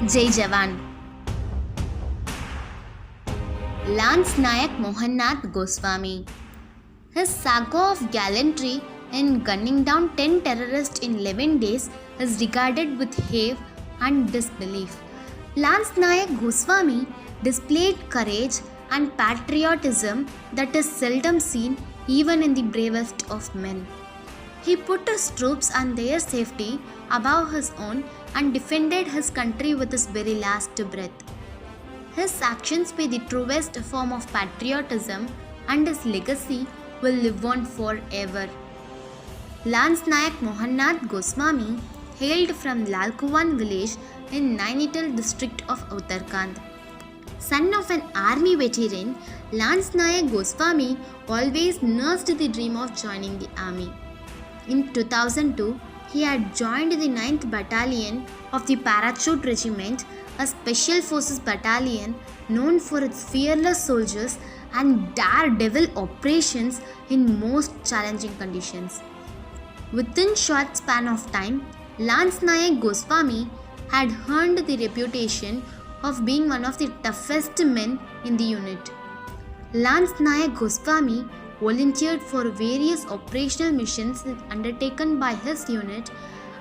Jai Jawan. Lance Nayak Mohannath Goswami. His saga of gallantry in gunning down 10 terrorists in 11 days is regarded with awe and disbelief. Lance Nayak Goswami displayed courage and patriotism that is seldom seen even in the bravest of men. He put his troops and their safety above his own and defended his country with his very last breath. His actions were the truest form of patriotism and his legacy will live on forever. Lance Nayak Mohannath Goswami hailed from Lalkuwan village in Nainital district of Uttarakhand. Son of an army veteran, Lance Nayak Goswami always nursed the dream of joining the army. In 2002, he had joined the 9th Battalion of the Parachute Regiment, a special forces battalion known for its fearless soldiers and daredevil operations in most challenging conditions. Within short span of time, Lance Nayak Goswami had earned the reputation of being one of the toughest men in the unit. Lance Nayak Goswami volunteered for various operational missions undertaken by his unit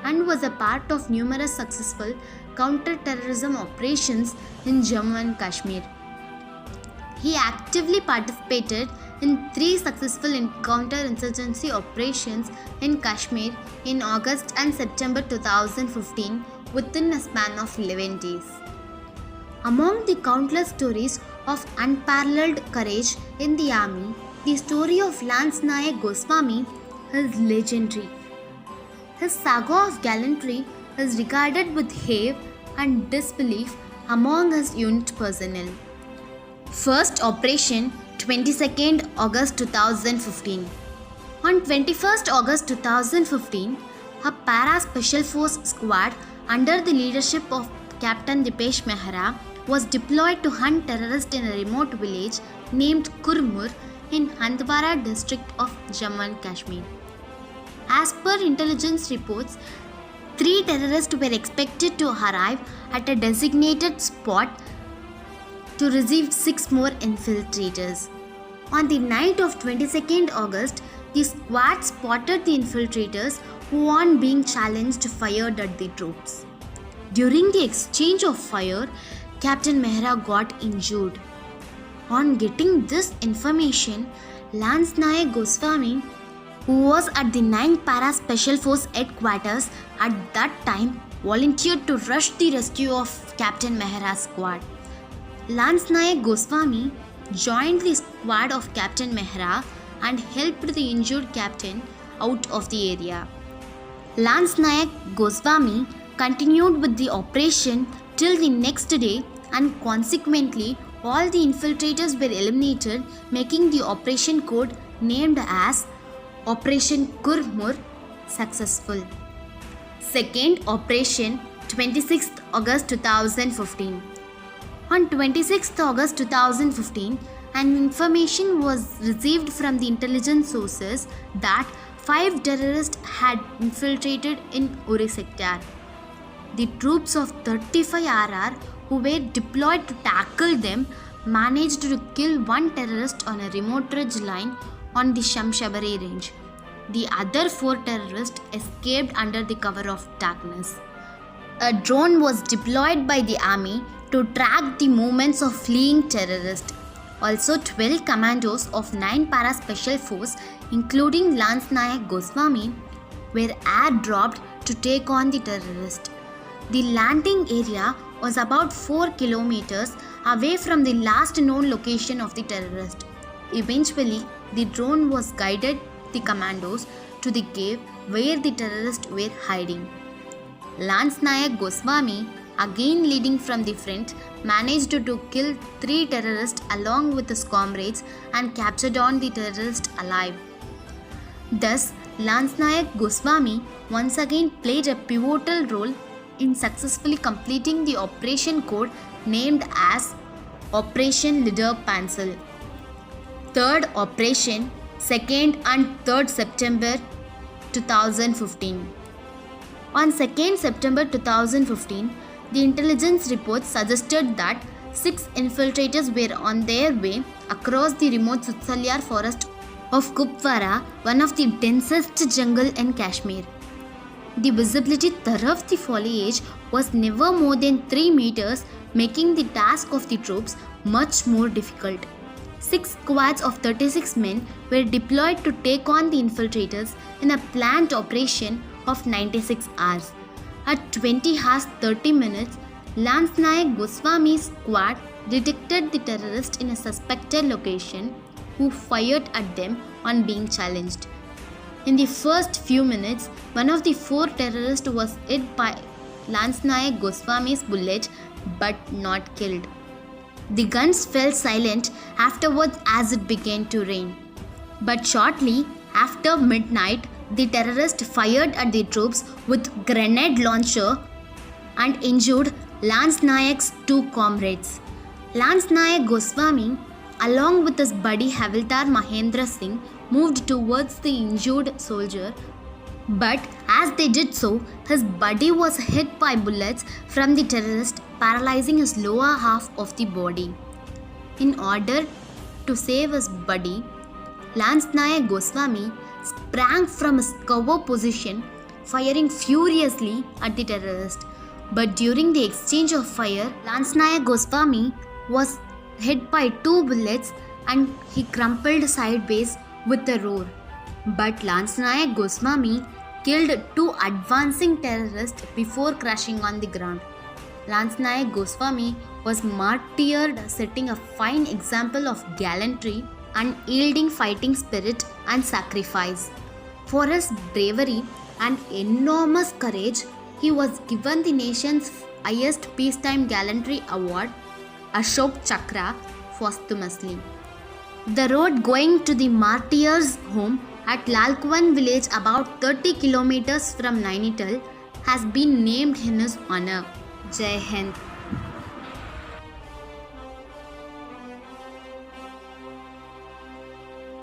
and was a part of numerous successful counter-terrorism operations in Jammu and Kashmir. He actively participated in 3 successful counter-insurgency operations in Kashmir in August and September 2015 within a span of 11 days. Among the countless stories of unparalleled courage in the army, the story of Lance Nayak Goswami is legendary. His saga of gallantry is regarded with awe and disbelief among his unit personnel. First operation, 22nd August 2015. On 21st August 2015, a para special force squad under the leadership of Captain Dipesh Mehra was deployed to hunt terrorists in a remote village named Kurmur in Handwara district of Jammu and Kashmir. As per intelligence reports, 3 terrorists were expected to arrive at a designated spot to receive 6 more infiltrators. On the night of 22nd August, the squad spotted the infiltrators who, on being challenged, fired at the troops. During the exchange of fire, Captain Mehra got injured. On getting this information, Lance Nayak Goswami, who was at the 9th Para Special Force headquarters at that time, volunteered to rush the rescue of Captain Mehra's squad. Lance Nayak Goswami joined the squad of Captain Mehra and helped the injured captain out of the area. Lance Nayak Goswami continued with the operation till the next day, and consequently all the infiltrators were eliminated, making the operation code named as Operation Kurmur successful. Second operation, 26th August 2015. On 26th August 2015, an information was received from the intelligence sources that 5 terrorists had infiltrated in Uri sector. The troops of 35 RR who were deployed to tackle them managed to kill 1 terrorist on a remote ridge line on the Shamshabari range. The other 4 terrorists escaped under the cover of darkness. A drone was deployed by the army to track the movements of fleeing terrorists. Also, 12 commandos of 9 Para Special Force, including Lance Nayak Goswami, were airdropped to take on the terrorists. The landing area was about 4 kilometers away from the last known location of the terrorist. Eventually, the drone was guided the commandos to the cave where the terrorists were hiding. Lance Nayak Goswami, again leading from the front, managed to kill 3 terrorists along with his comrades and captured on the terrorists alive. Thus, Lance Nayak Goswami once again played a pivotal role in successfully completing the operation code named as Operation Leader Pencil. Third operation, 2nd and 3rd September 2015. On 2nd September 2015, The intelligence reports suggested that 6 infiltrators were on their way across the remote Sutsalyar forest of Kupwara, one of the densest jungle in Kashmir. The visibility through the foliage was never more than 3 meters, making the task of the troops much more difficult. 6 squads of 36 men were deployed to take on the infiltrators in a planned operation of 96 hours. At 20 hours 30 minutes, Lance Nayak Goswami's squad detected the terrorist in a suspected location, who fired at them on being challenged. In the first few minutes, one of the 4 terrorists was hit by Lance Nayak Goswami's bullet but not killed. The guns fell silent afterwards as it began to rain. But shortly after midnight, the terrorist fired at the troops with grenade launcher and injured Lance Nayak's 2 comrades. Lance Nayak Goswami, along with his buddy Havildar Mahendra Singh, moved towards the injured soldier, but as they did so, his buddy was hit by bullets from the terrorist, paralyzing his lower half of the body. In order to save his buddy, Lance Nayak Goswami sprang from his cover position, firing furiously at the terrorist. But during the exchange of fire, Lance Nayak Goswami was hit by 2 bullets and he crumpled sideways with a roar. But Lance Nayak Goswami killed 2 advancing terrorists before crashing on the ground. Lance Nayak Goswami was martyred, setting a fine example of gallantry, unyielding fighting spirit and sacrifice. For his bravery and enormous courage, he was given the nation's highest peacetime gallantry award, Ashok Chakra, posthumously. The road going to the martyr's home at Lalkuan village, about 30 kilometers from Nainital, has been named in his honor. Jai Hind.